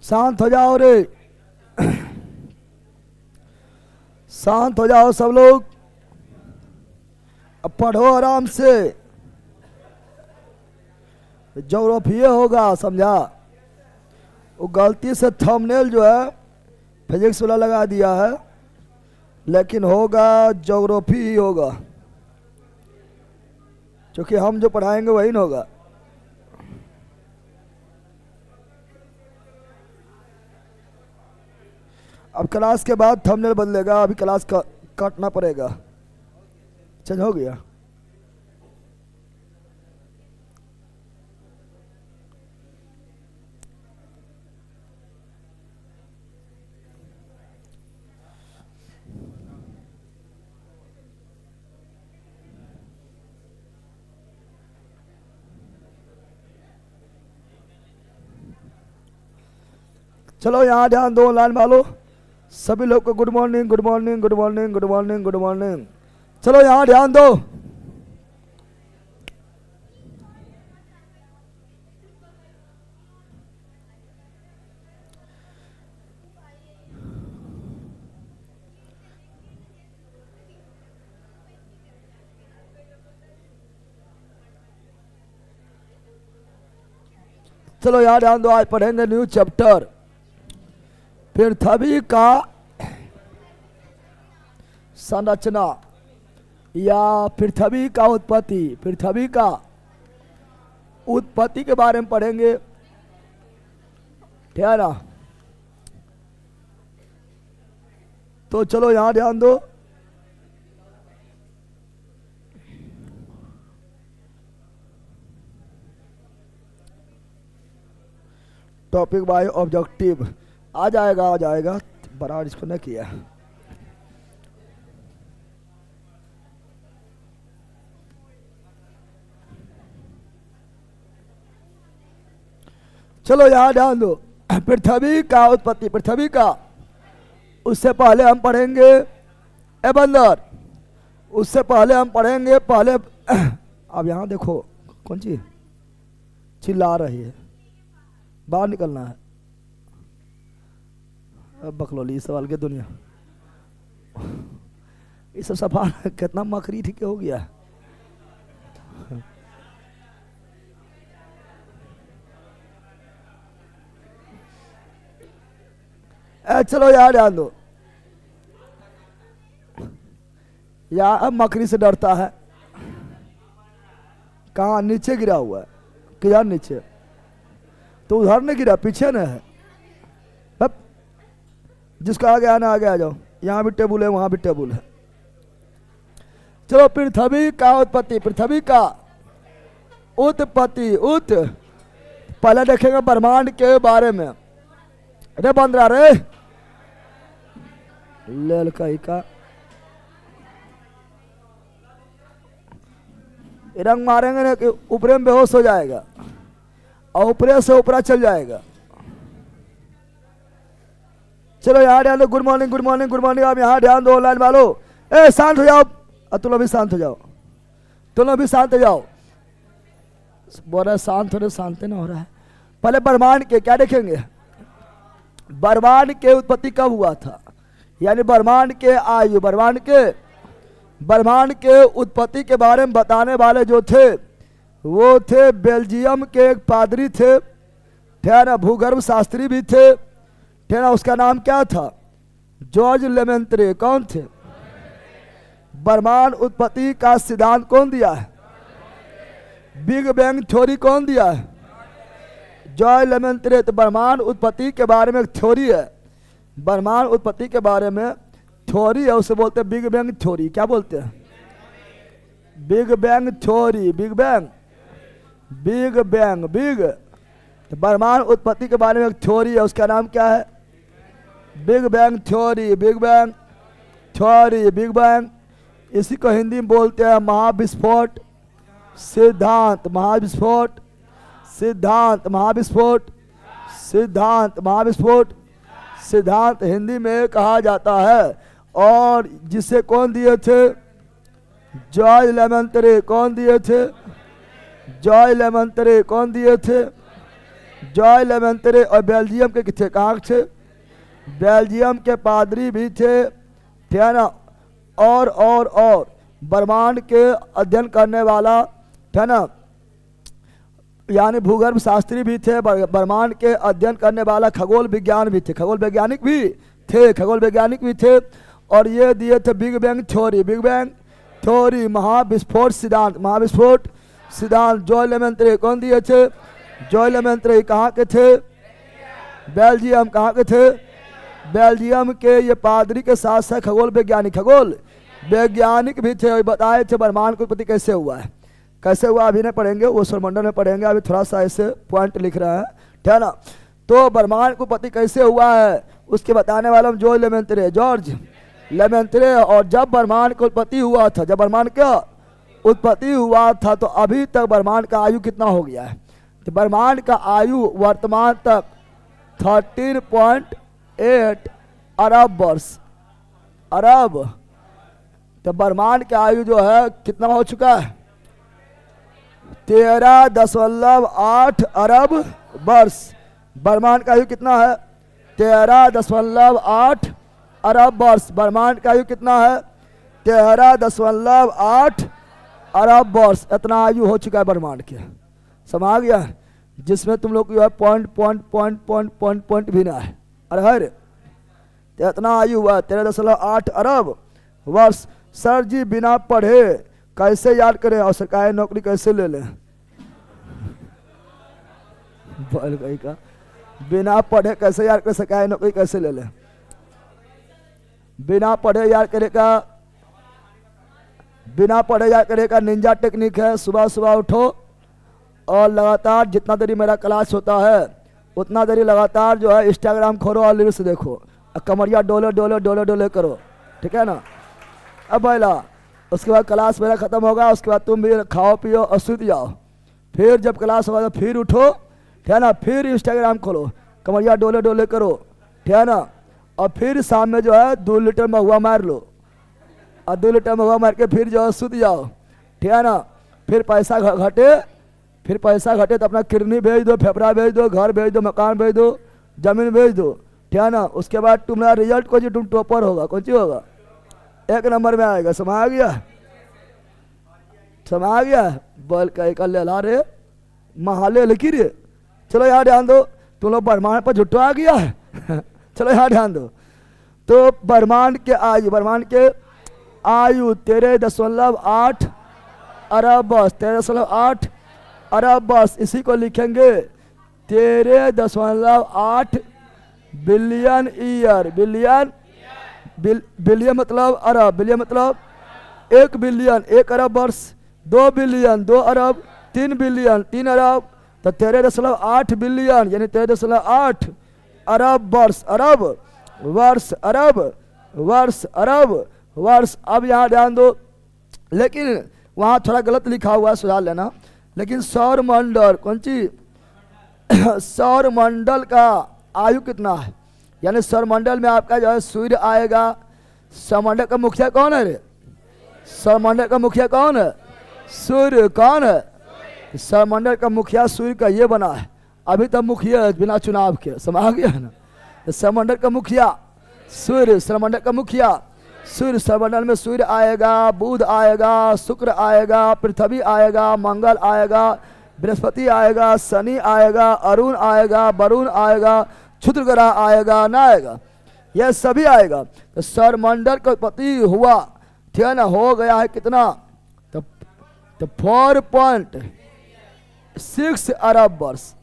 शांत हो जाओ रे। शांत हो जाओ सब लोग। अब पढ़ो आराम से। ज्योग्राफी होगा, समझा। वो गलती से थंबनेल जो है फिजिक्स वाला लगा दिया है, लेकिन होगा ज्योग्राफी ही होगा, क्योंकि हम जो पढ़ाएंगे वही ना होगा। अब क्लास के बाद थंबनेल बदलेगा, अभी क्लास का काटना पड़ेगा। चेंज हो गया। चलो यहाँ ध्यान दो लाइन वालों, सभी लोग को good morning, good morning, good morning, good morning, good morning. चलो यहाँ ध्यान दो। चलो यहाँ ध्यान दो, आज पढ़ेंगे न्यू चैप्टर पृथ्वी का संरचना या पृथ्वी का उत्पत्ति। पृथ्वी का उत्पत्ति के बारे में पढ़ेंगे, ठीक है ना। तो चलो यहाँ ध्यान दो। टॉपिक बाय ऑब्जेक्टिव आ जाएगा, आ जाएगा। बराबर इसको नहीं किया। चलो यहाँ ध्यान दो। पृथ्वी का उत्पत्ति, पृथ्वी का, उससे पहले हम पढ़ेंगे ए बंदर, उससे पहले हम पढ़ेंगे पहले। अब यहाँ देखो कौन चीज चिल्ला रही है, बाहर निकलना है। अब बकलोली सवाल के दुनिया, ये सब सफा कितना मकरी ठीक हो गया। चलो यार ध्यान दो। यार अब मकरी से डरता है। कहाँ नीचे गिरा हुआ है, किधर नीचे? तो उधर नहीं गिरा, पीछे न है। अब जिसको आगे आना आगे आ जाओ। यहाँ भी टेबल है, वहां भी टेबल है। चलो पृथ्वी का उत्पत्ति, पृथ्वी का उत्पत्ति। पहले देखेंगे ब्रह्मांड के बारे में। अरे बंदरा रे लेल का रंग मारेंगे ना कि ऊपरे में बेहोश हो जाएगा और ऊपरे से ऊपरा चल जाएगा। चलो यहाँ ध्यान दो। Good morning, good morning, good morning. आप यहाँ ध्यान दो लाइन वालों। ए शांत हो जाओ। तुम भी शांत हो जाओ, तुम भी शांत हो जाओ। बोल रहे शांत हो रहे, शांत ना हो रहा है। पहले ब्रह्मांड के क्या देखेंगे? ब्रह्मांड के उत्पत्ति कब हुआ था, यानी ब्रह्मांड के आयु, ब्रह्मांड के उत्पत्ति के बारे में बताने वाले जो थे वो थे बेल्जियम के एक पादरी थे, ठीक ना, भूगर्भ शास्त्री भी थे, ठीक ना। उसका नाम क्या था? जॉर्ज लेमेंत्रे। कौन थे? ब्रह्मांड उत्पत्ति का सिद्धांत कौन दिया है? बिग बैंग थ्योरी कौन दिया है? जॉर्ज लेमेंत्रे। तो ब्रह्मांड उत्पत्ति के बारे में एक थ्योरी है, ब्रह्मांड उत्पत्ति के बारे में थ्योरी है, उसे बोलते हैं बिग बैंग थ्योरी। क्या बोलते हैं? Big bang theory. Big bang, big bang, big. तो ब्रह्मांड उत्पत्ति के बारे में एक थ्योरी है, उसका नाम क्या है? Big bang theory. Big bang theory, big bang. इसी को हिंदी में बोलते हैं महाविस्फोट सिद्धांत। महाविस्फोट सिद्धांत, महाविस्फोट सिद्धांत, महाविस्फोट सिद्धांत हिंदी में कहा जाता है। और जिसे कौन दिए थे? जॉर्ज लेमेंत्रे। कौन दिए थे? जॉर्ज लेमेंत्रे। कौन दिए थे? जॉय लेमेंत्रे और बेल्जियम के थे, कहाँ थे? बेल्जियम के पादरी भी थे, ठीक है ना। और ब्रह्मांड के अध्ययन करने वाला, ठीक है ना, यानी भूगर्भ शास्त्री भी थे, ब्रह्मांड के अध्ययन करने वाला खगोल विज्ञान भी थे, खगोल वैज्ञानिक भी थे। और ये दिए थे बिग बैंग थ्योरी, महाविस्फोट सिद्धांत। जॉय लेमेंत्रे कौन दिए थे? जॉय लेमेंत्रे कहाँ के थे? बेल्जियम। कहाँ के थे? बेल्जियम के। ये पादरी के साथ साथ खगोल वैज्ञानिक भी थे और बताए थे ब्रह्मांड की उत्पत्ति कैसे हुआ है। कैसे हुआ अभी नहीं पढ़ेंगे, वो सौरमंडल में पढ़ेंगे, अभी थोड़ा सा ऐसे पॉइंट लिख रहे हैं, ठीक है ना। तो ब्रह्मांड की उत्पत्ति कैसे हुआ है उसके बताने वाला हम जॉर्ज लेमेंत्रे। और जब ब्रह्मांड की उत्पत्ति हुआ था, तो अभी तक ब्रह्मांड का आयु कितना हो गया है? तो ब्रह्मांड का आयु वर्तमान तक 13.8 अरब वर्ष। तो ब्रह्मांड का आयु जो है कितना हो चुका है? 13.8 अरब वर्ष। ब्रह्मांड का आयु कितना है? 13.8 अरब वर्ष। ब्रह्मांड का आयु कितना है? 13.8 अरब वर्ष। इतना आयु हो चुका है ब्रह्मांड के, समझ गया? जिसमें तुम लोग जो है पॉइंट भी ना है। अरे तो इतना आयु हुआ 13.8 अरब वर्ष। सर जी बिना पढ़े कैसे याद करें और सरकारी नौकरी कैसे ले लें? का बिना पढ़े कैसे याद करें, सरकारी नौकरी कैसे ले लें? बिना पढ़े याद करेगा निंजा टेक्निक है। सुबह उठो और लगातार जितना देरी मेरा क्लास होता है उतना देरी लगातार जो है इंस्टाग्राम खोलो और रील्स देखो, कमरिया डोले करो, ठीक है ना। अब पहला उसके बाद क्लास मेरा ख़त्म होगा, उसके बाद तुम भी खाओ पियो और सूत जाओ। फिर जब क्लास होगा तो फिर उठो, ठीक है ना, फिर इंस्टाग्राम खोलो, कमरिया डोले करो, ठीक है ना। और फिर शाम में जो है 2 लीटर महुआ मार लो और 2 लीटर महुआ मार के फिर जो है सूत जाओ, ठीक है ना। फिर पैसा घटे तो अपना किडनी भेज दो, फेफड़ा भेज दो, घर भेज दो, मकान भेज दो, जमीन भेज दो, ठीक है ना। उसके बाद तुम्हारा रिजल्ट को जो तुम टॉपर होगा, कौन सी होगा? 1 नंबर में आएगा। समझ गया? बोल कह ले ला रे महाले लिखी रे। चलो यहाँ ध्यान दो, तुम लोग ब्रह्मांड पर झुट्टो आ गया है। चलो यहाँ ध्यान दो। तो ब्रह्मांड के आयु 13.8 अरब वर्ष। 13.8 अरब वर्ष। इसी को लिखेंगे 13.8 बिलियन ईयर। बिलियन मतलब अरब, बिलियन मतलब 1 बिलियन 1 अरब वर्ष, 2 बिलियन 2 अरब, 3 बिलियन 3 अरब, तो 13.8 बिलियन यानी 13.8 अरब वर्ष। अरब वर्ष। अब यहाँ ध्यान दो, लेकिन वहाँ थोड़ा गलत लिखा हुआ है, सुधार लेना। लेकिन सौरमंडल सौरमंडल का आयु कितना है? यानी सौरमंडल में आपका जो है सूर्य आएगा। सौरमंडल का मुखिया कौन है रे? सौरमंडल का मुखिया कौन है? सूर्य। कौन है? सौरमंडल का मुखिया सूर्य का ये बना है, अभी तक मुखिया बिना चुनाव के, समझ गया है ना। सौरमंडल का मुखिया सूर्य, सौरमंडल का मुखिया सूर्य। सौरमंडल में सूर्य आएगा, बुध आएगा, शुक्र आएगा, पृथ्वी आएगा, मंगल आएगा, बृहस्पति आएगा, शनि आएगा, अरुण आएगा, वरुण आएगा, क्षुद्र ग्रह आएगा ना आएगा, यह सभी आएगा। तो सौरमंडल का उत्पत्ति हुआ, ठीक है ना, हो गया है कितना? तो 4.6 अरब वर्ष।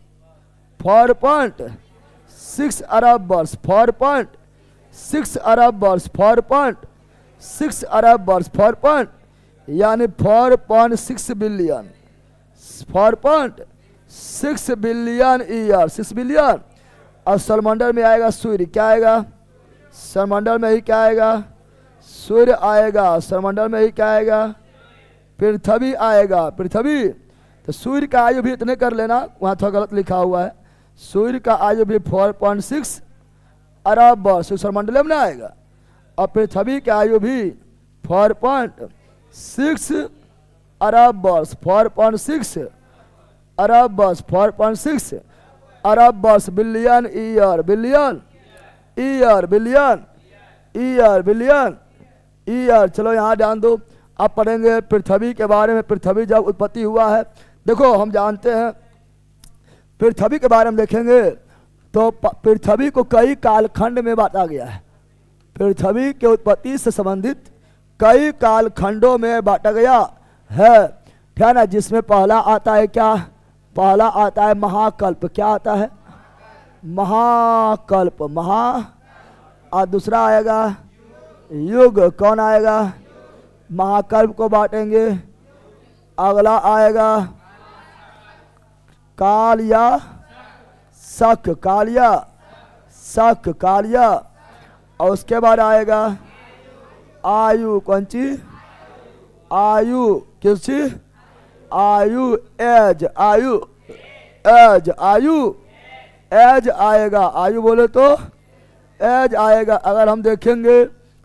4.6 अरब वर्ष। 4.6 अरब वर्ष। 4.6 अरब वर्ष। 4 यानी 4.6 बिलियन। 4.6 billion year. 6 बिलियन। और सौरमंडल में आएगा सूर्य। क्या आएगा? सौरमंडल में ही क्या आएगा? सूर्य आएगा। सौरमंडल में ही क्या आएगा? पृथ्वी आएगा। पृथ्वी। तो सूर्य का आयु भी इतने कर लेना, वहाँ थोड़ा गलत लिखा हुआ है। सूर्य का आयु भी 4.6 अरब वर्ष सौरमंडल में आएगा। और पृथ्वी की आयु भी 4.6 अरब वर्ष। 4.6 अरब वर्ष। 4.6 अरब वर्ष, billion year, billion year, billion year, billion year. चलो यहाँ ध्यान दो। अब पढ़ेंगे पृथ्वी के बारे में। पृथ्वी जब उत्पत्ति हुआ है, देखो हम जानते हैं पृथ्वी के बारे में देखेंगे तो पृथ्वी को कई कालखंड में बांटा गया है। पृथ्वी के उत्पत्ति से संबंधित कई कालखंडों में बांटा गया है, ठीक है ना। जिसमें पहला आता है क्या? पहला आता है महाकल्प। क्या आता है? महाकल्प, और दूसरा आएगा युग। कौन आएगा? महाकल्प को बांटेंगे। अगला आएगा काल या शक, काल या शक, काल या, और उसके बाद आएगा आयु। कौन चीज? आयु। किस चीज? आयु, एज, आयु, एज, आयु, एज आएगा। आयु बोले तो एज आएगा। अगर हम देखेंगे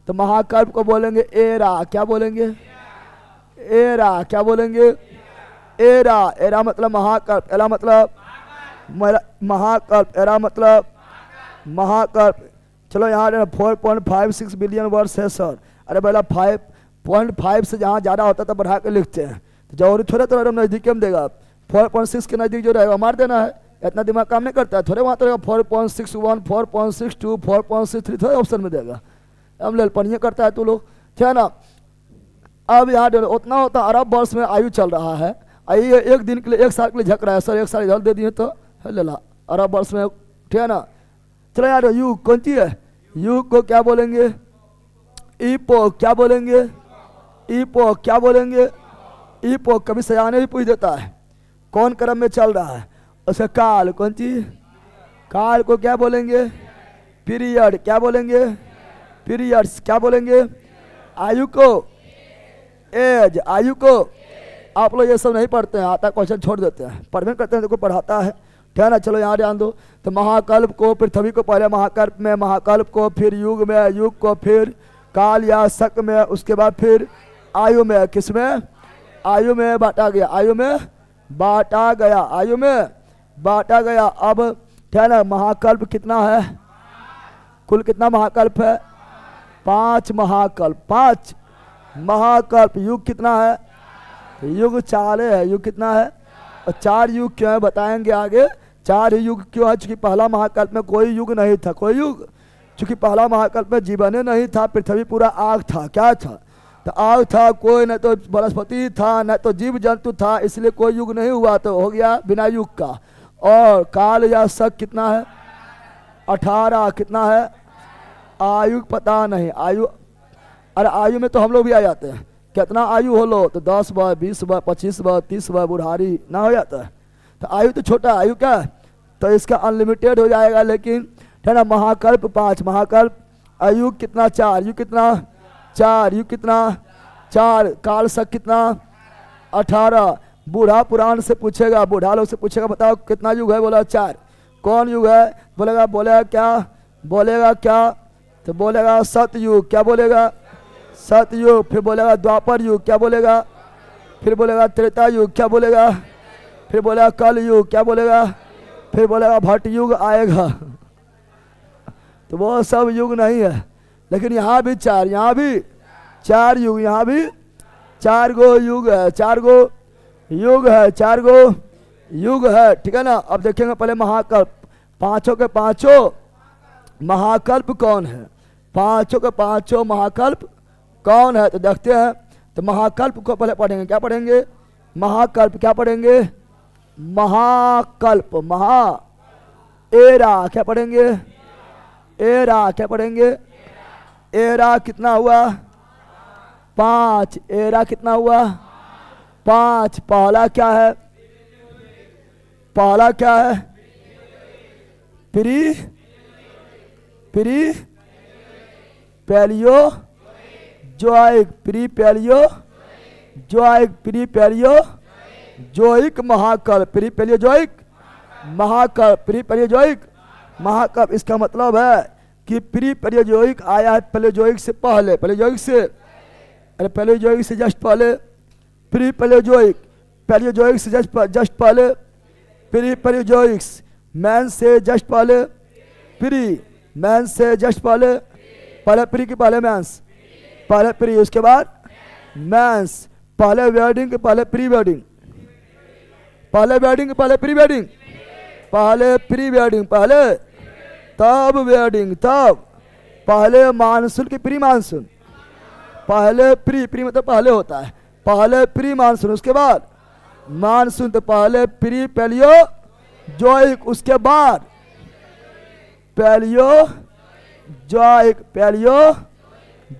तो महाकल्प को बोलेंगे एरा। क्या बोलेंगे? एरा। क्या बोलेंगे? एरा। एरा मतलब महाकल्प, एरा मतलब महाकल्प, एरा मतलब महाकल्प। चलो यहाँ 4.56 बिलियन वर्ष है सर। अरे पहला 5.5 से जहाँ ज़्यादा होता है बढ़ा के लिखते हैं, तो जरूरी थोड़े तो नज़दीक में देगा। 4.6 के नज़दीक जो रहेगा मार देना है। इतना दिमाग काम नहीं करता है। थोड़े वहाँ तो 4.61, 4.62, 4.63 थोड़े ऑप्शन में देगा। अब ललपनिया करता है तू लोग, ठीक है ना। अब यहाँ उतना होता अरब वर्ष में आयु चल रहा है। आइए एक दिन के लिए, एक साल के लिए झक रहा है सर, एक साल इधर दे दिए तो ले ला अरब वर्ष में, ठीक है ना। चलो यार युग कौन सी है? युग को क्या बोलेंगे? ईपो। क्या बोलेंगे? ईपो। क्या बोलेंगे? ईपो। कभी सयाने भी पूछ देता है कौन क्रम में चल रहा है। उसका काल। कौन सी? काल को क्या बोलेंगे? पीरियड। क्या बोलेंगे? पीरियड्स। क्या बोलेंगे? आयु को एज। आयु को आप लोग ये सब नहीं पढ़ते हैं, आता क्वेश्चन छोड़ देते हैं, पढ़ने करते हैं तो कोई पढ़ाता है, ठीक है ना। चलो यहाँ ध्यान दो। तो महाकल्प को, पृथ्वी को पहले महाकल्प में, महाकल्प को फिर युग में, युग को फिर काल या शक में, उसके बाद फिर आयु में। किसमें? आयु में बांटा गया। आयु में बांटा गया। आयु में बांटा गया। अब ठीक है ना। महाकल्प कितना है? कुल कितना महाकल्प है? 5 महाकल्प। 5 महाकल्प। युग कितना है? युग 4 है। युग कितना है? और 4 युग क्यों है बताएंगे आगे। 4 युग क्यों है? चूंकि पहला महाकल्प में कोई युग नहीं था। कोई युग, चूंकि पहला महाकल्प में जीवन नहीं था, पृथ्वी पूरा आग था। क्या था? तो आग था। कोई न तो वनस्पति था, न तो जीव जंतु था, इसलिए कोई युग नहीं हुआ, तो हो गया बिना युग का। और काल या शक कितना है? 18। कितना है? आयु पता नहीं। आयु, अरे आयु में तो हम लोग भी आ जाते हैं। कितना आयु हो लो तो 10 बार, 20 बार, 25 बार, 30 बार बुढ़ारी ना हो जाता है। तो आयु तो छोटा आयु क्या है, तो इसका अनलिमिटेड हो जाएगा। लेकिन है ना। महाकल्प 5 महाकल्प। आयु कितना? 4। युग कितना? 4। युग कितना? 4। काल शक कितना? 18। बूढ़ा पुराण से पूछेगा, बूढ़ा लोग से पूछेगा बताओ कितना युग है? बोला 4। कौन युग है? बोलेगा क्या? बोलेगा क्या? तो बोलेगा सतयुग। क्या बोलेगा? सतयुग। फिर बोलेगा द्वापर युग। क्या बोलेगा? फिर बोलेगा त्रेता युग। क्या बोलेगा? फिर बोलेगा कल युग। क्या बोलेगा? फिर बोलेगा भट्ट युग आएगा। तो वो सब युग नहीं है। लेकिन यहाँ भी 4, यहाँ भी 4 युग, यहाँ भी 4 गो युग है। 4 गो युग है। 4 गो युग है, ठीक है ना। अब देखेंगे पहले महाकल्प। 5 के 5 महाकल्प कौन है? 5 के 5 महाकल्प कौन है? तो देखते हैं। तो महाकल्प को पहले पढ़ेंगे। क्या पढ़ेंगे? महाकल्प। क्या पढ़ेंगे? महाकल्प। एरा। क्या पढ़ेंगे? एरा। क्या पढ़ेंगे? एरा कितना हुआ? 5। एरा कितना हुआ? 5। पहला क्या है? पहला क्या है? Palaeozoic. Palaeozoic. Palaeozoic महाकल्प। पैलियो जोइक महाकल्प। पैलियो जोइक महाकल्प। इसका मतलब है कि पैलियोजोइक आया है पैलियोजोइक से पहले। पैलियोजोइक से, अरे पैलियोजोइक से जस्ट पहले पैलियोजोइक। पैलियोजोइक से जस्ट पहले पैलियोजोइक्स। मैन से जस्ट पहले प्री, मैन से जस्ट पहले पहले प्री के पहले मैंस, पहले प्री उसके बाद मैंस, पहले वेडिंग के पहले प्री वेडिंग, पहले वेडिंग के पहले प्री वेडिंग, पहले प्री वेडिंग पहले, तब वेडिंग तब, पहले मानसून की प्री मानसून, पहले प्री, प्री मतलब पहले होता है, पहले प्री मानसून उसके बाद मानसून, तो पहले प्री पेलियो जोइक उसके बाद पेलियो जोइक, पेलियो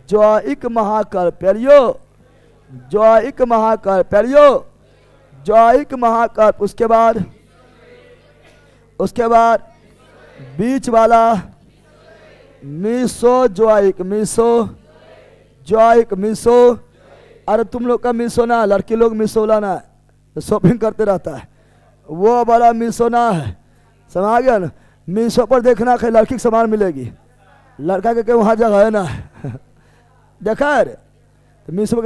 जोइक महाकर, पेलियो जोइक महाकर, पेलियो जोइक महाकर, उसके बाद बीच वाला मीसो जोइक, मीसो जोइक, मीसो। अरे तुम लोग का मीसो ना, लड़की लोग मीसो लाना है तो शॉपिंग करते रहता है, वो वाला मीसो ना है, समझ गया ना। मीसो पर देखना कि लड़की की सामान मिलेगी, लड़का के वहाँ जगह है ना देखा है। तो मीसो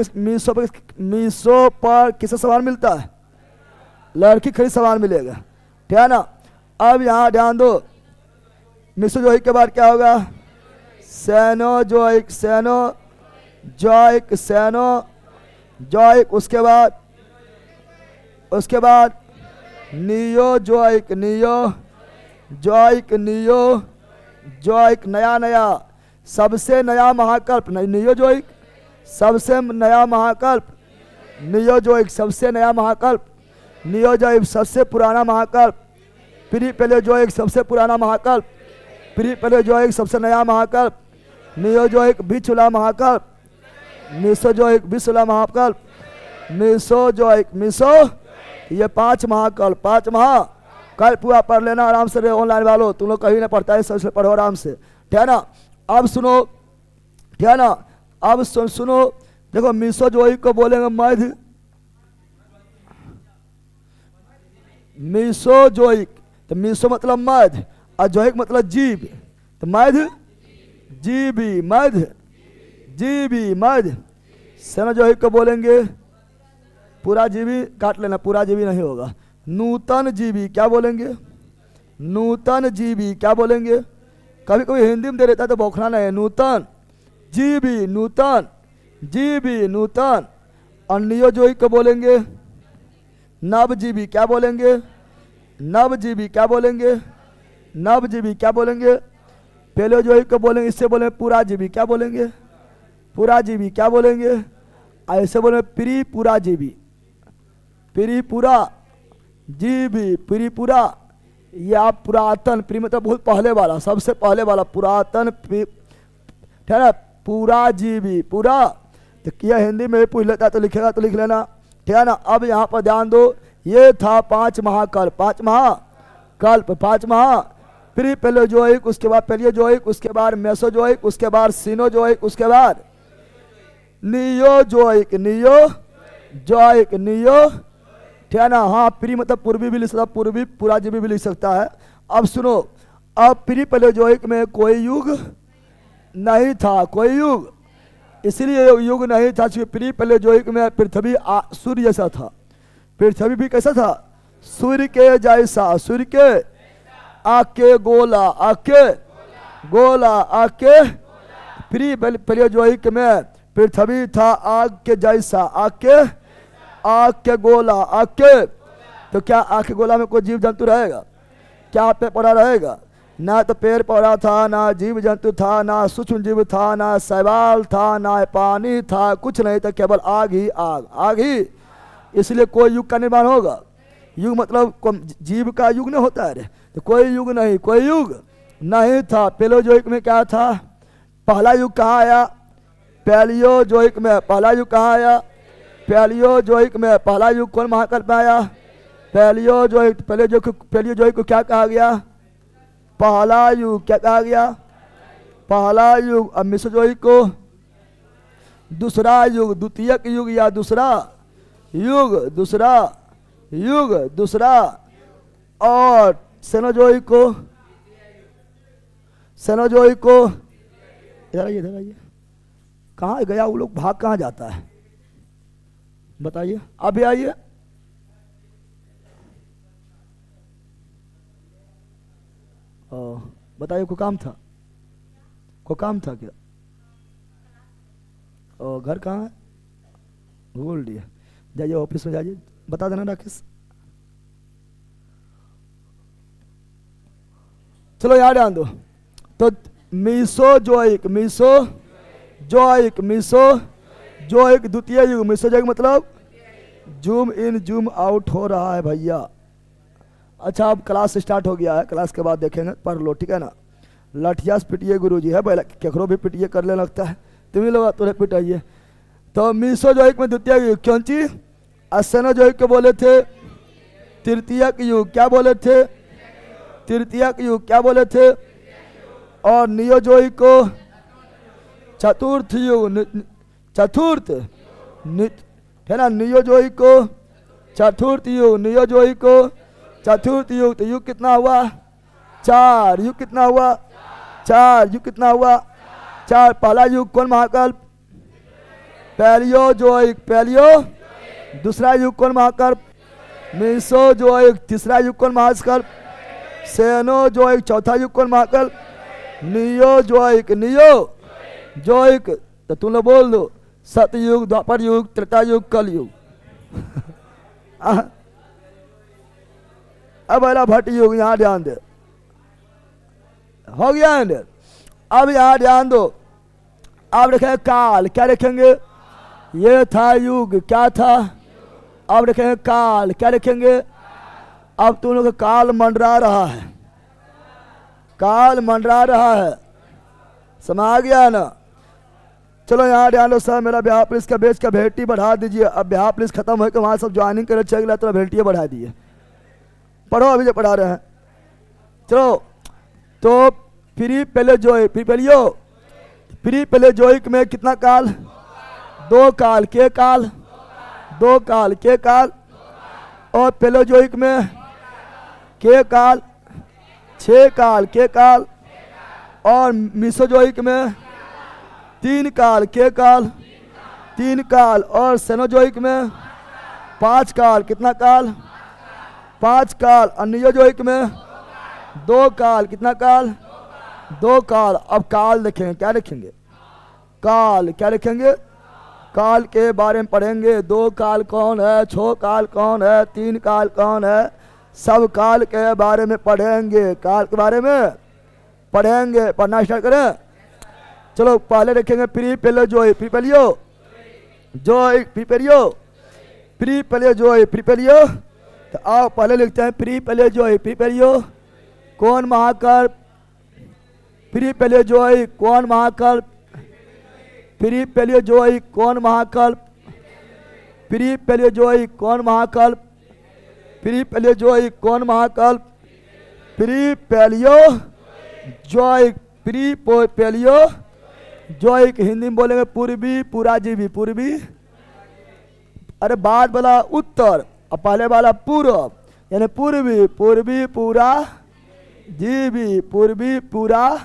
पर किसका सामान मिलता है, लड़की खरीद सामान मिलेगा, ठीक है ना। अब यहाँ ध्यान दो, मीसो जोइक के बाद क्या होगा, सेनो जोइक, सेनो जोइक, सेनो जोइक, उसके बाद नियो जोइक, नियो जोइक, नियो जोइक, नया नया, सबसे नया महाकल्प, नियो जोइक सबसे नया महाकल्प, नियो जोइक सबसे नया महाकल्प, नियो जोइक सबसे पुराना महाकल्प, प्री पेले जोइक सबसे पुराना महाकल्प, प्री पेले जोइक सबसे नया महाकल्प, नियो जोइक बिचुला महाकल्प, मीसो जोइक बिचुला महाकल्प, मीसो जोइक, मीसो, ये 5 महाकल्प, 5 महाकल्प हुआ। पढ़ लेना आराम से, ऑनलाइन वालों तुम लोग कहीं ना पढ़ता है, सबसे पढ़ो आराम से, ठीक है ना। अब सुनो, ठीक है ना, अब सुनो, देखो मीसो जोइक को बोलेंगे मध्य, मीसो जोइक, तो मीसो मतलब मध्य और जोइक मतलब जीव, तो मध्य जीवी, मध्य जीवी, मध्य। सेना जोइक को बोलेंगे पूरा जीवी, काट लेना, पूरा जीवी नहीं होगा, नूतन जीवी, क्या बोलेंगे, नूतन जीवी, क्या बोलेंगे। कभी कभी हिंदी में दे देता है तो बौखना नहीं है, नूतन जीवी, नूतन जीवी, नूतन। और नियो जोइक को बोलेंगे नव जीवी, क्या बोलेंगे, नव जीवी, क्या बोलेंगे, नव जीवी, क्या बोलेंगे। पहले जोइक को बोलेंगे, इससे बोलेंगे पूरा जीवी, क्या बोलेंगे, पूरा जीवी, क्या बोलेंगे। ऐसे बोले प्री पूरा जीवी, प्री पूरा जीवी, प्री पूरा, या पुरातन, प्री मतलब बहुत पहले वाला, सबसे पहले वाला, पुरातन, ठीक है ना, पूरा जीवी, पूरा। तो किया हिंदी में पूछ लेता तो लिखेगा तो लिख लेना, ठीक है ना। अब यहाँ पर ध्यान दो, ये था 5 महाकल्प, 5 महाकल्प, 5 महा, प्री पेलो जोइक, उसके बाद पेलियो जोइक, उसके बाद मेसो जोइक, उसके बाद सीनो जोइक, उसके बाद नियो जोइक, नियो जोइक, नियो, ठीक है ना। हाँ, प्री मतलब पूर्वी भी लिख सकता, पूर्वी पूरा जीवी भी लिख सकता है। अब सुनो, अब प्री पेलो जोइक में कोई युग नहीं था, कोई युग, इसलिए युग नहीं था क्योंकि प्री पेलो जोइक में पृथ्वी सूर्य जैसा था, पृथ्वी भी कैसा था, सूर्य के जैसा, सूर्य के आके गोला, आके गोला, आके, प्री पेलो जोइक में पृथ्वी था आग के जैसा, आग के गोला, आग के। तो क्या आग के गोला में कोई जीव जंतु रहेगा, क्या पेड़ पौधा रहेगा, ना तो पेड़ पौधा था, ना जीव जंतु था, ना सूक्ष्म जीव था, ना शैवाल था, ना पानी था, कुछ नहीं था, केवल आग ही आग, आग ही। इसलिए कोई युग का निर्माण होगा, युग मतलब जीव का युग नहीं होता है, तो कोई युग नहीं, कोई युग नहीं था। पेलोजोइक में क्या था, पहला युग कहाँ आया, पैलियोजोइक में पहला युग कहाँ आया, पैलियोजोइक में पहला युग कौन महाकल्प में आया, पैलियोजोइक। पैलियोजोइक को क्या कहा गया, पहला युग, क्या कहा गया, पहला युग। अब मेसोजोइक को दूसरा युग, द्वितीयक युग या दूसरा युग, दूसरा युग, दूसरा। और सेनोजोइक को, सेनोजोइक को, इधर आइए, इधर आइए, कहाँ गया वो लोग, भाग कहाँ जाता है बताइए, अभी आइए। बताइए, कोई काम था? कोई काम था क्या? और घर कहाँ है? भूल लिया। जाइए ऑफिस में, जाइए बता देना राकेश। चलो यार ध्यान दो। तो मीसोजोइक, मीसोजोइक, मीसोजोइक द्वितीय युग। मीसोजोइक मतलब जूम इन जूम आउट हो रहा है भैया। अच्छा, अब क्लास स्टार्ट हो गया है, क्लास के बाद देखेंगे, पढ़ लो ठीक है ना। लठिया से पिटिए गुरुजी है पहले, केकरो भी पिटिए करने लगता है, तुम्हें लोग तुरंत पिटाइए। तो मीसोजोइक में द्वितीय युग, क्यों ची असेनोजोइक को बोले थे तृतीयक युग, क्या बोले थे? तृतीयक युग, क्या बोले थे? और नियोजोइक को चतुर्थ युग, चतुर्थ है ना, नियोजोइक को चतुर्थ युग, नियोजोइक को चतुर्थ युग। तो युग कितना हुआ? 4। युग कितना हुआ? 4। युग कितना हुआ? 4। पहला युग कौन महाकल्प? Palaeozoic, palaeo. दूसरा युग कौन महाकल्प? मीसोजोइक। तीसरा युग कौन महाकल्प? सेनोजोइक। चौथा युग कौन महाकल्प? Neozoic, Neozoic. तो तुम लोग बोल दो, सतयुग, द्वापर युग, त्रेता युग, कल युग। अब वाला भट्ट युग, यहाँ ध्यान दे, हो गया है। अब यहाँ ध्यान दो, अब देखेंगे काल, क्या देखेंगे? ये था युग, क्या था? अब देखेंगे काल, क्या देखेंगे? अब तुम लोग काल मंडरा रहा है, काल मंडरा रहा है, समझ गया ना? चलो यहाँ ध्यान दो सर, मेरा बिहार पुलिस का बेच का भेटी बढ़ा दीजिए। अब बिहार पुलिस खत्म हो के वहाँ सब ज्वाइनिंग करे चल गया, तो भेटियाँ बढ़ा दिए। पढ़ो अभी जो पढ़ा रहे हैं। चलो, तो प्री पैलियोजोइक, प्री पैलियोजोइक में कितना काल? 2 काल, के काल? 2 काल, के काल। और पैलियोजोइक में के काल? 6 काल, के काल। और मीसोजोइक में 3 काल, के काल? 3 काल। और सेनोजोइक में 5 काल, कितना काल? 5 काल। और नियोजोइक में 2 काल, कितना काल? 2 काल। अब काल देखेंगे, क्या देखेंगे? काल, क्या देखेंगे? काल के बारे में पढ़ेंगे। 2 काल कौन है? 6 काल कौन है? 3 काल कौन है? सब काल के बारे में पढ़ेंगे, काल के बारे में पढ़ेंगे। पढ़ना स्टार्ट करें। चलो पहले देखेंगे pre Palaeozoic, pre Palaeozoic, pre Palaeozoic, pre Palaeozoic, pre Palaeozoic. तो आओ पहले लिखते हैं प्री पैलियोजोइक, प्री पैलियोजोइक कौन महाकल्प? प्री पैलियोजोइक कौन महाकल्प? प्री पैलियोजोइक कौन महाकल्प? प्री पैलियोजोइक कौन महाकल्प? प्री पैलियोजोइक कौन महाकल्प? Pre Palaeozoic, pre Palaeozoic Hindi में बोलेंगे पूर्वी पुराजीवी, पूर्वी। अरे बाद वाला उत्तर और पहले वाला पूर्व, यानी पूर्वी, पूर्वी पूरा जीवी, पूर्वी पूरा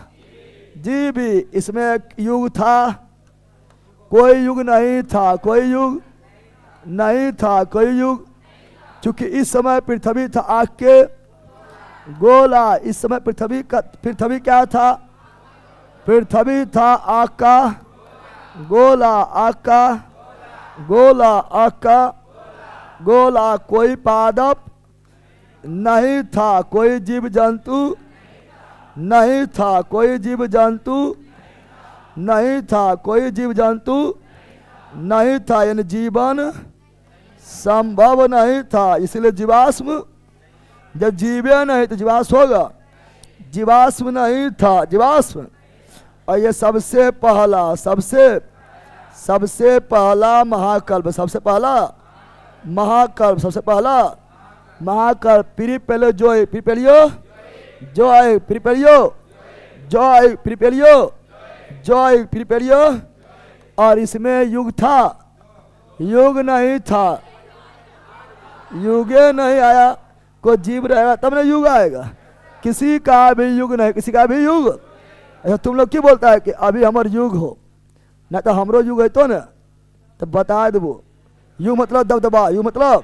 जीवी। इसमें एक युग था, कोई युग नहीं था, कोई युग नहीं था, कोई युग। चूंकि इस समय पृथ्वी था आग के गोला, इस समय पृथ्वी क्या था? पृथ्वी था आग का गोला, आग का गोला, आग का गोला। कोई पादप नहीं था, कोई जीव जंतु नहीं था, कोई जीव जंतु नहीं था, कोई जीव जंतु नहीं था, यानी जीवन संभव नहीं था। इसलिए जीवाश्म, जब जीवे नहीं तो जीवाश्म होगा, जीवाश्म नहीं था, जीवाश्म। और ये सबसे पहला महाकल्प, सबसे पहला महाकल्प, सबसे पहला महाकल्प pre Palaeozoic, pre Palaeozoic, pre Palaeozoic, pre Palaeozoic, pre Palaeozoic. और इसमें युग था, युग नहीं था, युगे नहीं आया। कोई जीव रहेगा तब ना युग आएगा, किसी का भी युग नहीं, किसी का भी युग। अच्छा तुम लोग क्यों बोलता है कि अभी हमार युग हो, ना तो हमरो युग है तो ना, तो बता देवो। युग मतलब दबदबा, युग मतलब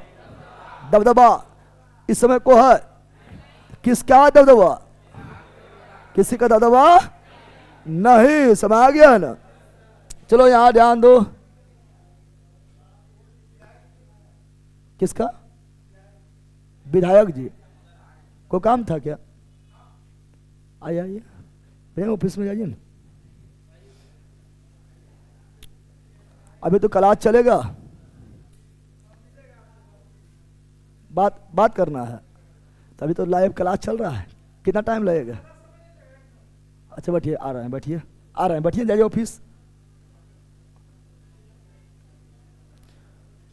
दबदबा। इस समय को है किसका दबदबा? किसी का दबदबा नहीं। समझ आ गया ना। चलो यहां ध्यान दो। किसका? विधायक जी को काम था क्या? आइए आइए, बैंक ऑफिस में जाइए ना। अभी तो क्लास चलेगा, बात करना है। तभी तो लाइव क्लास चल रहा है। कितना टाइम लगेगा? अच्छा बैठिए, आ रहे हैं, बैठिए, आ रहे हैं, बैठिए, जाइए ऑफिस।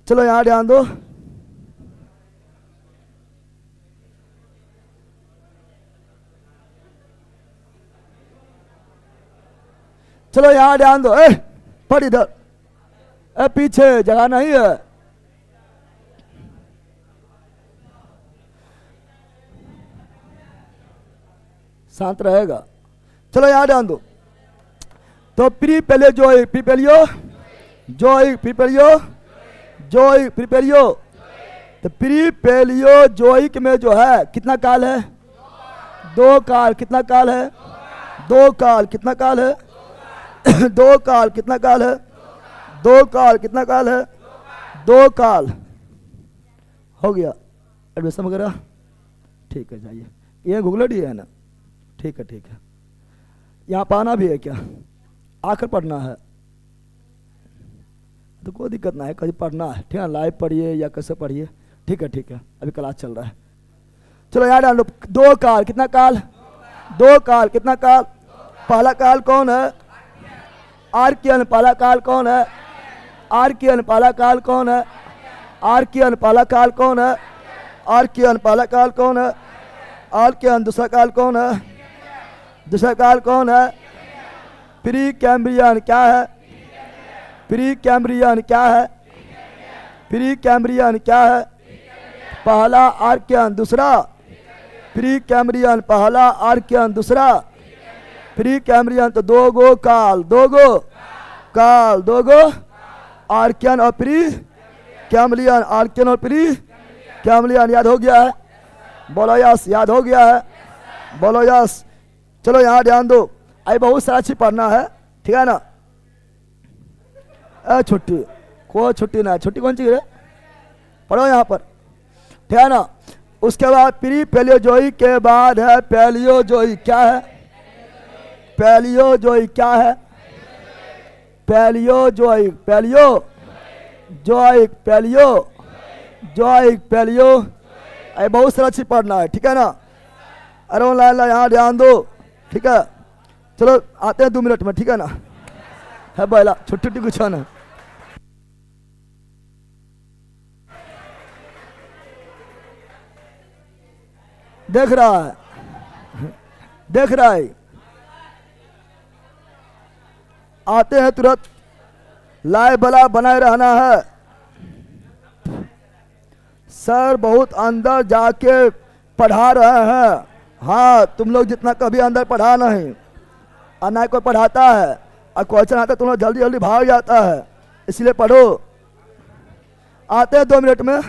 चलो यहां ध्यान दो। चलो यहां ध्यान दो। पढ़ इधर। पीछे जगह नहीं है। शांत रहेगा। चलो यहां ध्यान दो। तो प्री पहले जोई प्रिपेरियो, जोई प्रिपेरियो, जोई प्रिपेरियो। तो प्री पेलियो जोइक में जो है कितना काल है? 2 काल। कितना काल है? 2 काल। कितना काल है? 2 काल। कितना काल है? 2 काल। कितना काल है? 2 काल। हो गया एडमिशन वगैरह? ठीक है, जाइए। ये गूगल ही है ना? ठीक है, ठीक है। यहाँ पाना भी है क्या? आकर पढ़ना है तो कोई दिक्कत ना है, कभी पढ़ना है, ठीक है। लाइव पढ़िए या कैसे पढ़िए, ठीक है, ठीक है। अभी क्लास चल रहा है। चलो यार डाल लो। 2 काल। कितना काल? 2 काल। कितना काल? पहला काल कौन है? आर्कियन। पहला काल कौन है? आर्कियन। पहला काल कौन है? आर्कियन। पहला काल कौन है? आर्कियन। पहला काल कौन है? आर्कियन। दूसरा काल कौन है? दूसरा काल कौन है? Pre Cambrian. क्या है? Pre Cambrian. क्या है? Pre Cambrian. क्या है? पहला आर्कियन, दूसरा प्री कैम्ब्रियन। पहला आर्कियन, दूसरा प्री कैम्ब्रियन। तो 2 गो काल, 2 गो काल, 2 गो आर्कियन और प्री कैम्ब्रियन। आर्कियन और प्री कैम्ब्रियन। याद हो गया है? बोलो यस। याद हो गया है? बोलो यस। चलो यहाँ ध्यान दो। अभी बहुत सारा चीज पढ़ना है, ठीक है ना? छुट्टी, कोई छुट्टी ना है। छुट्टी कौन सी है? पढ़ो यहाँ पर, ठीक है ना? उसके बाद प्री पेलियोजोई के बाद है पेलियोजोई। क्या है? पेलियोजोई। क्या है? पेलियोजोई। पेलियो जोइक। पेलियो जोइक। पेलियो। अरे बहुत सारा चीज पढ़ना है, ठीक है ना? अरे ला यहाँ ध्यान दो, ठीक है। चलो आते हैं 2 मिनट में, ठीक है ना? है बोला छुट्टी कुछ ना। देख रहा है, देख रहा है। आते हैं तुरंत। लाए बला बनाए रहना है। सर बहुत अंदर जाके पढ़ा रहे हैं। हाँ, तुम लोग जितना कभी अंदर पढ़ा नहीं, और ना कोई पढ़ाता है, और क्वेश्चन आता है तुम लोग जल्दी जल्दी भाग जाता है। इसलिए पढ़ो। आते हैं 2 मिनट में।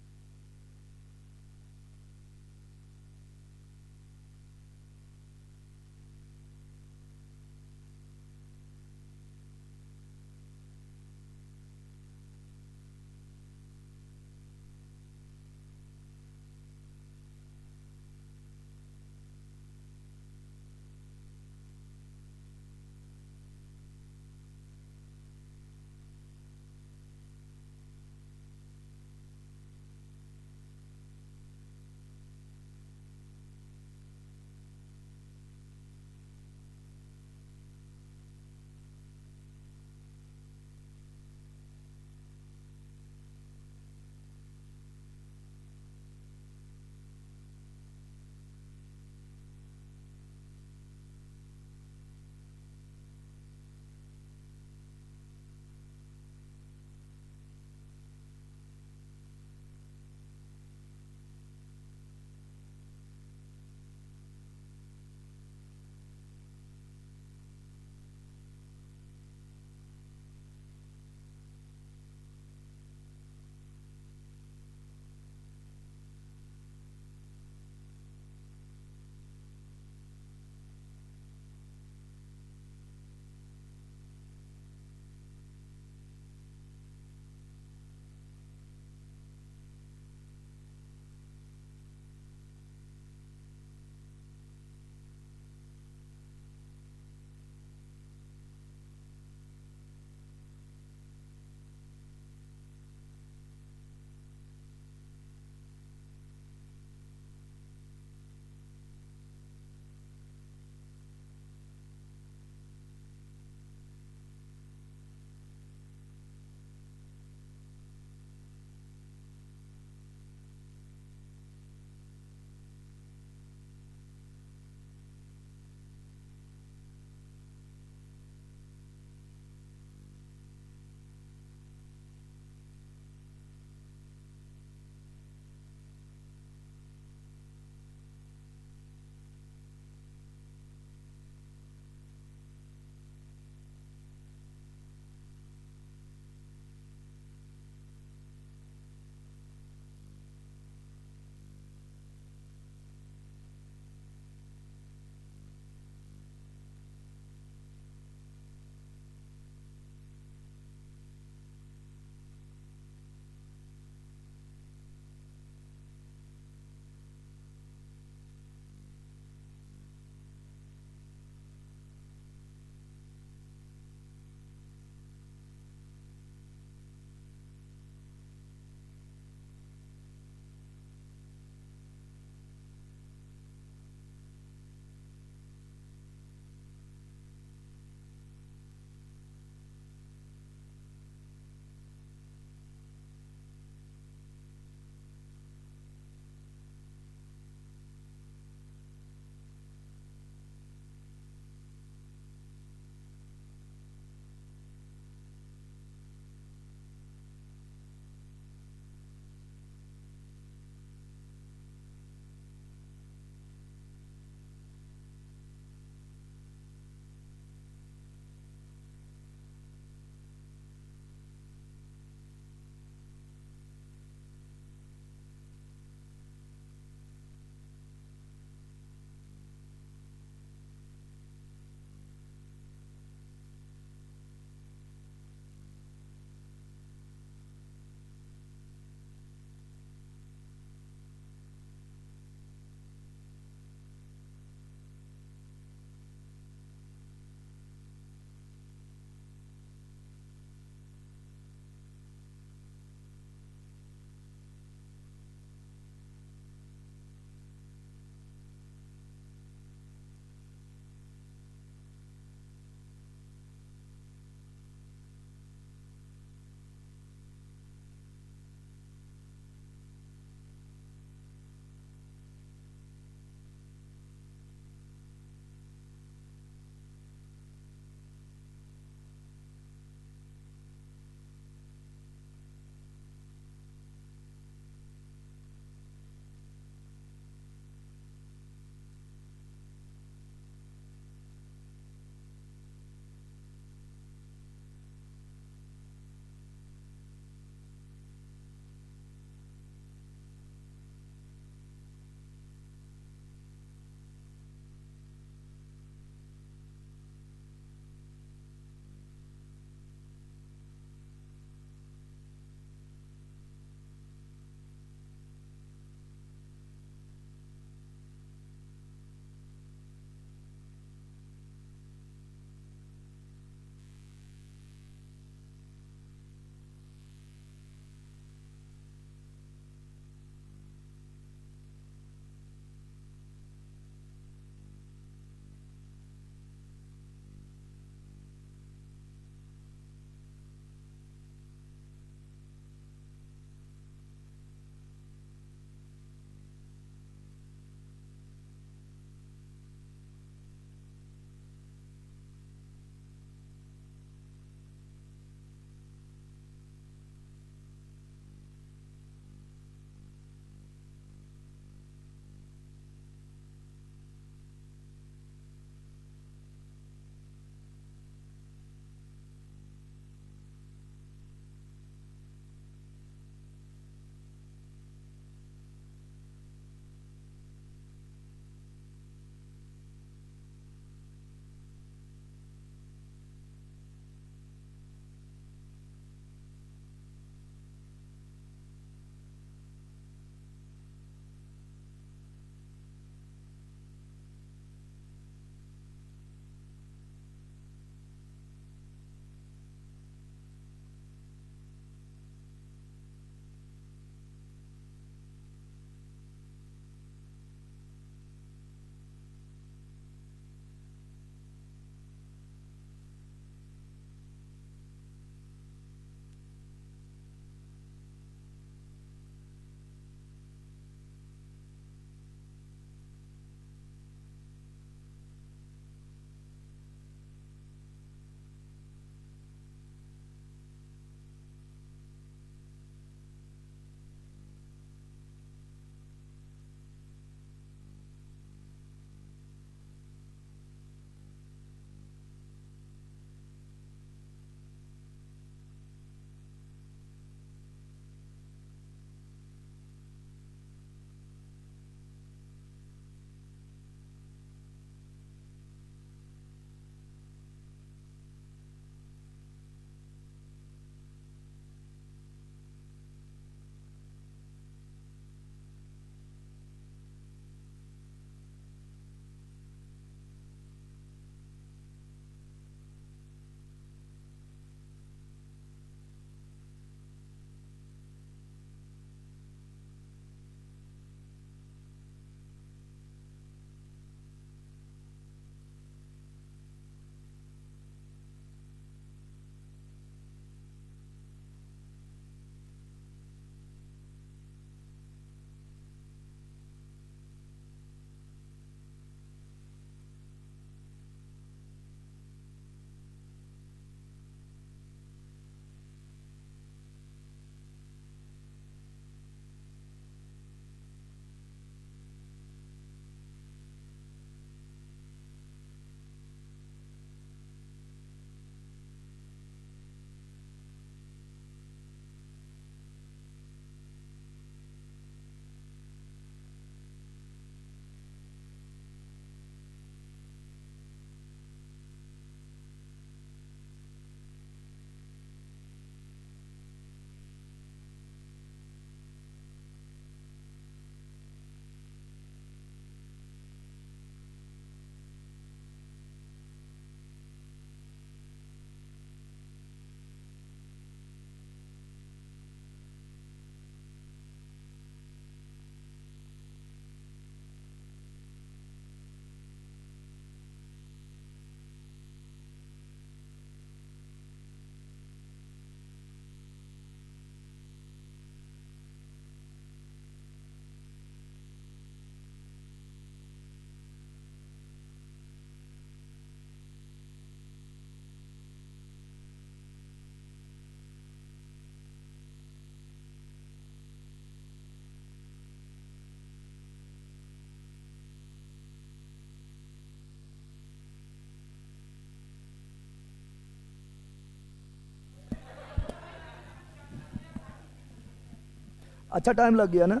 अच्छा टाइम लग गया ना।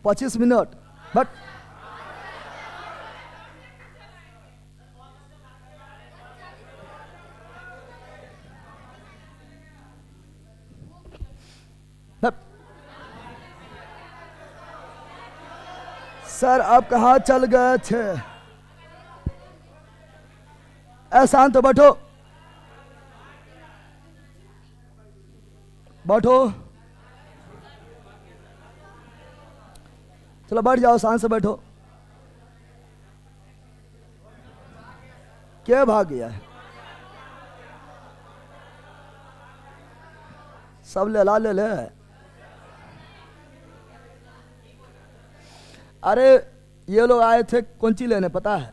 पच्चीस मिनट बट सर आप कहाँ चल गए थे? शांत बैठो, बैठो, चलो बैठ जाओ, शांत से बैठो। क्या भाग गया है? सब ले ला, ले ले। अरे ये लोग आए थे कौन ची लेने पता है?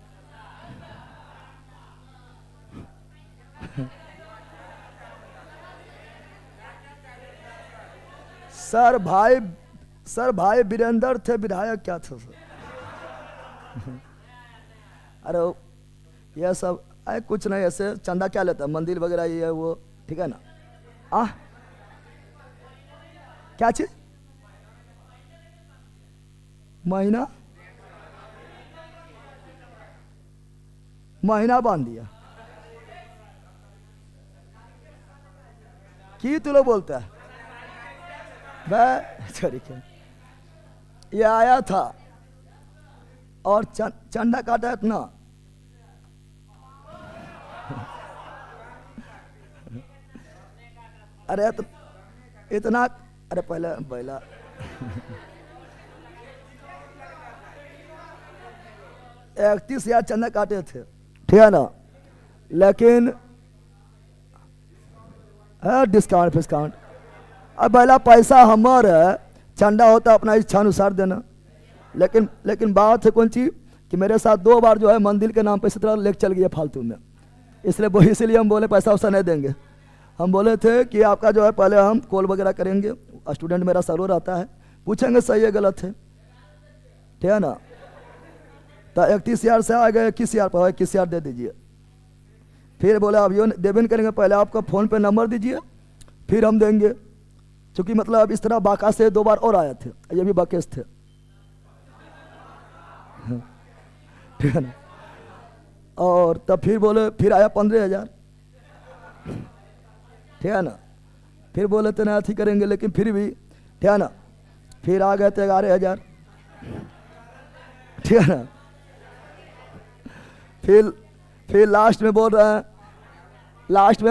सर भाई वीरेंद्र थे, विधायक क्या थे सर? अरे ये सब अरे कुछ नहीं, ऐसे चंदा क्या लेता है, मंदिर वगैरह ये है वो, ठीक है ना। क्या चीज? महीना बांध दिया की तू लोग बोलता है? ये आया था और चंदा काटा इतना। अरे इतना अरे पहला 31,000 चंदा काटे थे, ठीक है ना। लेकिन है डिस्काउंट फिस्काउंट। अब पहला पैसा हमार है, चंदा होता अपना इच्छा अनुसार देना। लेकिन बात है कौन सी कि मेरे साथ 2 बार जो है मंदिर के नाम पे इसी तरह लेक चल गया फालतू में, इसलिए हम बोले पैसा वैसा नहीं देंगे। हम बोले थे कि आपका जो है पहले हम कॉल वगैरह करेंगे, स्टूडेंट मेरा सरो रहता है, पूछेंगे सही है गलत है, ठीक है ना। तो 31,000 से आ गए 21,000 पर, 21,000 दे दीजिए। फिर बोले अब ये देवे करेंगे, पहले आपका फ़ोन पे नंबर दीजिए फिर हम देंगे। चूँकि मतलब इस तरह बाका से 2 बार और आए थे, ये भी बाकेस थे, ठीक है ना। और तब फिर बोले फिर आया 15,000, ठीक है ना। फिर बोले तो ना अथी करेंगे, लेकिन फिर भी ठीक है ना। फिर आ गए थे 11,000, ठीक है ना। फिर लास्ट में बोल रहे हैं, लास्ट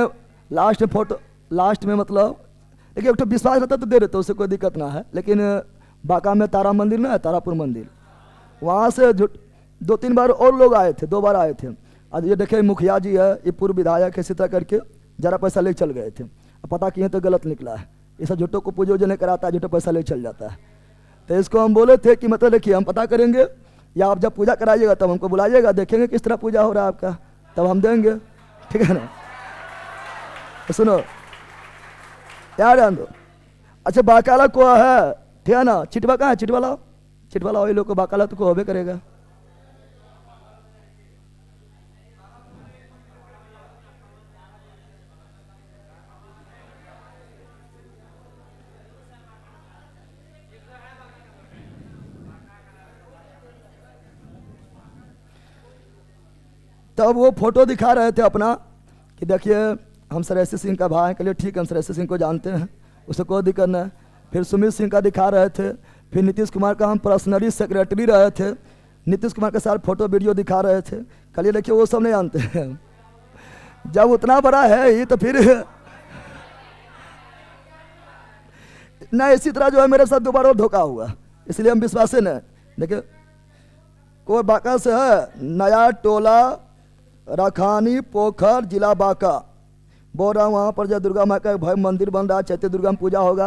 में फोटो, लास्ट में मतलब देखिए एक तो विश्वास रहता तो दे देते, उससे कोई दिक्कत ना है। लेकिन बांका में तारा मंदिर ना है, तारापुर मंदिर, वहाँ से 2-3 बार और लोग आए थे, 2 बार आए थे। आज ये देखे मुखिया जी है, ये पूर्व विधायक है, इसी तरह करके ज़रा पैसा ले चल गए थे। अब पता किए तो गलत निकला है, ये सब झूठों को पूजो नहीं कराता है, झूठो पैसा ले चल जाता है। तो इसको हम बोले थे कि मतलब देखिए हम पता करेंगे, या आप जब पूजा कराइएगा तब हमको बुलाइएगा, देखेंगे किस तरह पूजा हो रहा है आपका, तब हम देंगे, ठीक है ना। तो सुनो यार ध्यान दो। अच्छा बाकाला को है, ठीक है ना। चिटवा कहाँ है? चिटवाला वही लोग को बाकाला तो को होबे करेगा। तब वो फोटो दिखा रहे थे अपना कि देखिए हम सरस्वती सिंह का भाई, कहिए ठीक है हम सरस्वती सिंह को जानते हैं, उससे कोई दिक्कत नहीं। फिर सुमित सिंह का दिखा रहे थे, फिर नीतीश कुमार का हम पर्सनली सेक्रेटरी रहे थे, नीतीश कुमार के साथ फोटो वीडियो दिखा रहे थे। कहिए देखिए वो सब नहीं जानते हैं, जब उतना बड़ा है ये तो फिर ना। इसी तरह जो है मेरे साथ 2 बार और धोखा हुआ, इसलिए हम विश्वास है न। देखिए कोई बांका से है, नया टोला रखानी पोखर जिला बांका, बोल रहा हूँ वहाँ पर जो दुर्गा माँ का भाई मंदिर बन रहा है, चैत्य दुर्गा में पूजा होगा,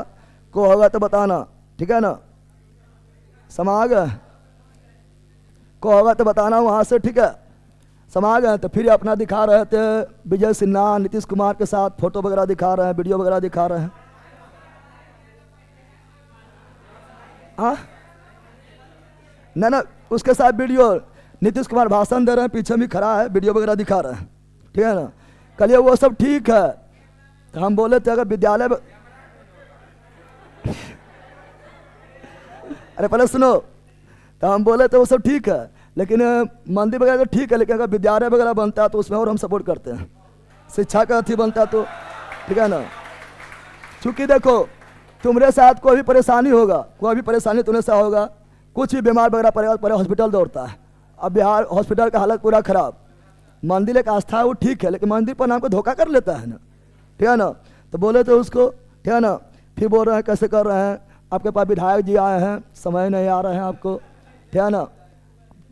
को होगा तो बताना, ठीक है ना। समा गए को होगा तो बताना वहाँ से, ठीक है। समा गए तो फिर अपना दिखा रहे थे विजय सिन्हा नीतीश कुमार के साथ फोटो वगैरह दिखा रहे हैं, वीडियो वगैरह दिखा रहे हैं। हाँ ना उसके साथ वीडियो, नीतीश कुमार भाषण दे रहे हैं, पीछे भी खड़ा है, वीडियो वगैरह दिखा रहे हैं, ठीक है ना। कलिए वो सब ठीक है। तो हम बोले थे अगर विद्यालय में अरे पहले सुनो, तो हम बोले तो वो सब ठीक है, लेकिन मंदिर वगैरह तो ठीक है, लेकिन अगर विद्यालय वगैरह बनता है तो उसमें और हम सपोर्ट करते हैं। शिक्षा का अथी बनता तो ठीक है ना। चूंकि देखो तुम्हारे साथ कोई भी परेशानी होगा, कोई भी परेशानी तुम्हारे साथ होगा, कुछ भी बीमार वगैरह पड़ेगा, पहले हॉस्पिटल दौड़ता है। अब बिहार हॉस्पिटल का हालत पूरा खराब। मंदिर एक आस्था है वो ठीक है, लेकिन मंदिर पर नाम को धोखा कर लेता है ना, ठीक है ना। तो बोले तो उसको ठीक है ना, फिर बोल रहे हैं कैसे कर रहे हैं, आपके पास विधायक जी आए हैं, समय नहीं आ रहे हैं आपको, ठीक है ना।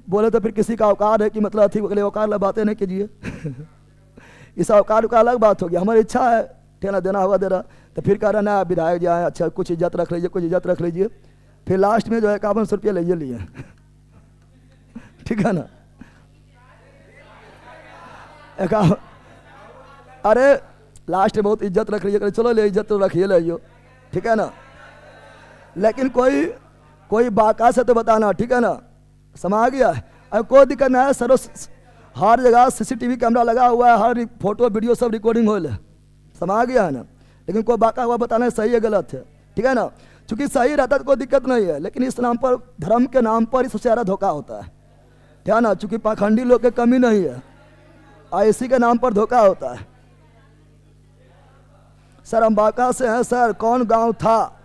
बोले तो फिर किसी का औकात है कि मतलब अथी अगले औकात वाला बातें नहीं कीजिए इस औकात का अलग बात होगी, हमारी इच्छा है ठीक है ना, देना होगा दे रहा। तो फिर कह रहा ना विधायक जी आए, अच्छा कुछ इज्जत रख लीजिए, कुछ इज्जत रख लीजिए। फिर लास्ट में जो है 5100 रुपये ले लिए ठीक है ना। अरे लास्ट में बहुत इज्जत रख लीजिए, चलो ले इज्जत तो रखिए ले, ठीक है ना। लेकिन कोई बाका से तो बताना, ठीक है ना, समा गया है। अब कोई दिक्कत नहीं है, सरो हर जगह CCTV कैमरा लगा हुआ है, हर फोटो वीडियो सब रिकॉर्डिंग हो ले, समा गया है ना। लेकिन कोई बाका हुआ बताना सही है गलत है, ठीक है ना। चूंकि सही रहता तो कोई दिक्कत नहीं है, लेकिन इस नाम पर, धर्म के नाम पर सबसे ज़्यादा धोखा होता है, ठीक है ना। चूंकि पाखंडी लोग की कमी नहीं है और इसी के नाम पर धोखा होता है। सर हम बाका से हैं सर। कौन गांव था?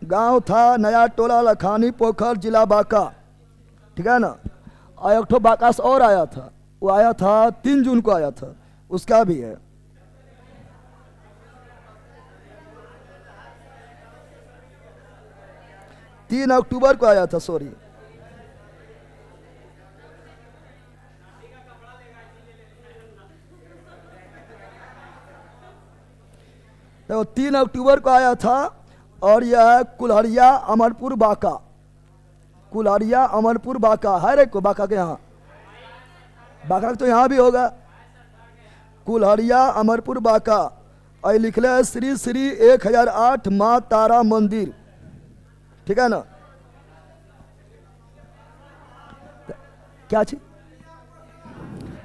गांव था नया टोला लखानी पोखर जिला बाका, ठीक है ना। और एक ठो बाका से और आया था, वो आया था 3 जून को आया था, उसका भी है। तीन अक्टूबर को आया था, सॉरी। तो 3 अक्टूबर को आया था। और यह है कुल्हड़िया अमरपुर बाका, कुल्हड़िया अमरपुर बाका है रे को बाका के यहाँ, बाका तो यहाँ भी होगा। कुल्हड़िया अमरपुर बाका और लिखले है श्री श्री 1008 माँ तारा मंदिर, ठीक है ना। क्या चीज?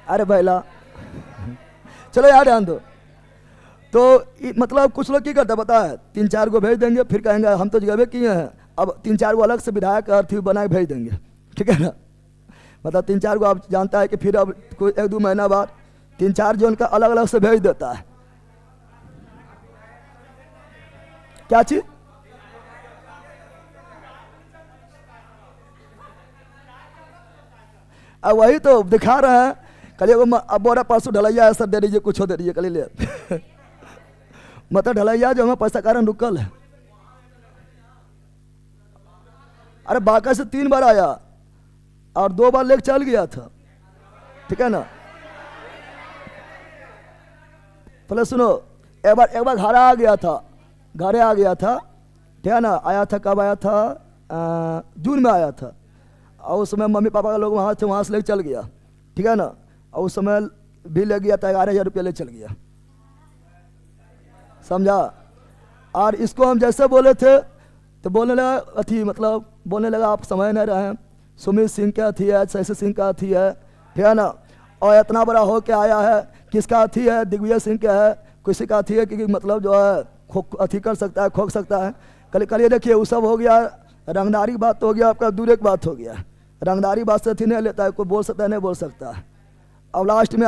अरे भैला चलो यार ध्यान दो। तो मतलब कुछ लोग क्या करता पता है, 3-4 को भेज देंगे, फिर कहेंगे हम तो जगह किए हैं, अब 3-4 को अलग से विधायक अर्थी बना के भेज देंगे, ठीक है ना। मतलब 3-4 को आप जानता है कि फिर अब कोई 1-2 महीना बाद 3-4 जो उनका अलग अलग से भेज देता है। क्या चीज? अब वही तो दिखा रहे हैं। कलिए वो अब बोरा परसों ढलैया है सर, दे दीजिए, कुछ हो दे दीजिए, कल ले मतलब ढलैया जो हमें पैसा कारण रुकल है। अरे बाका से 3 बार आया और 2 बार लेके चल गया था, ठीक है ना। पहले सुनो, एक बार घर आ गया था, घरे आ गया था, ठीक है ना। आया था, कब आया था? जून में आया था। और उस समय मम्मी पापा का लोग वहाँ थे, वहाँ से लेके चल गया, ठीक है ना। और उस समय भी ले गया था 11,000 रुपया ले चल गया, समझा। और इसको हम जैसे बोले थे तो बोलने लगा अथी, मतलब बोलने लगा आप समझ नहीं रहे हैं, सुमित सिंह का अथी है, शशि सिंह का अथी है, ठीक है ना। और इतना बड़ा हो के आया है, किसका अथी है? दिग्विजय सिंह का है, किसी का अथी है कि मतलब जो है अथी कर सकता है, खोक सकता है। कल ये देखिए वो सब हो गया, रंगदारी बात तो हो गया, आपका दूर एक बात हो गया। रंगदारी बात से अथी नहीं लेता है, कोई बोल सकता है नहीं बोल सकता है। अब लास्ट में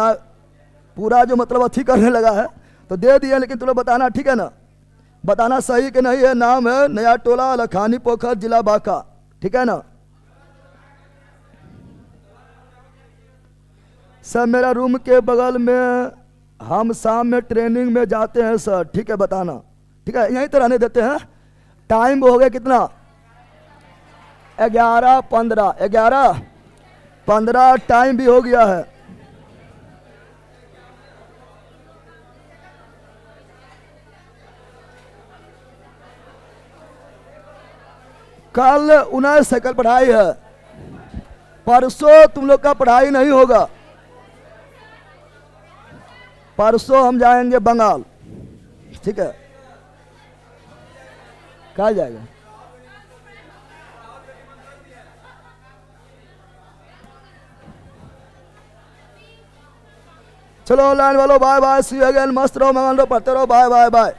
पूरा जो मतलब अथी करने लगा है तो दे दिया, लेकिन तुम लोग बताना, ठीक है ना, बताना सही कि नहीं है। नाम है नया टोला लखानी पोखर जिला बाका, ठीक है ना। सर मेरा रूम के बगल में, हम शाम में ट्रेनिंग में जाते हैं सर, ठीक है बताना, ठीक है। यहीं तो रहने देते हैं। टाइम हो गया कितना? 11:15, 11:15 टाइम भी हो गया है। कल 19 साइकिल पढ़ाई है, परसों तुम लोग का पढ़ाई नहीं होगा। परसों हम जाएंगे बंगाल, ठीक है। कहा जाएगा? चलो चलो ऑनलाइन वालों bye bye, see you again, मस्त रहो, मगन रहो, पढ़ते रहो, बाय बाय बाय।